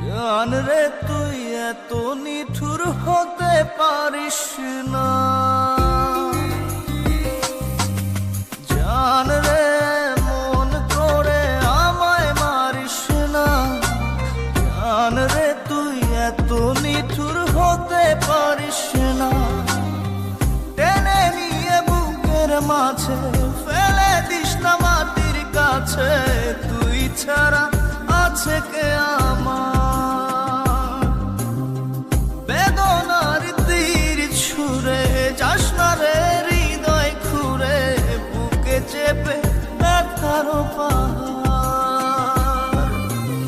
জান রে তুই এত নিঠুর হতে পারিস না, জান রে মন করে আমায় মারিস না, জান রে তুই এত নিঠুর হতে পারিস না। টেনে নিয়ে বুকের মাঝে ফেলে দিস না মাটির কাছে, তুই ছাড়া আছে কে আমার। বেদনার তীর ছুঁড়ে যাস না রে হৃদয় খুঁড়ে, বুকে চেপে ব্যথার পা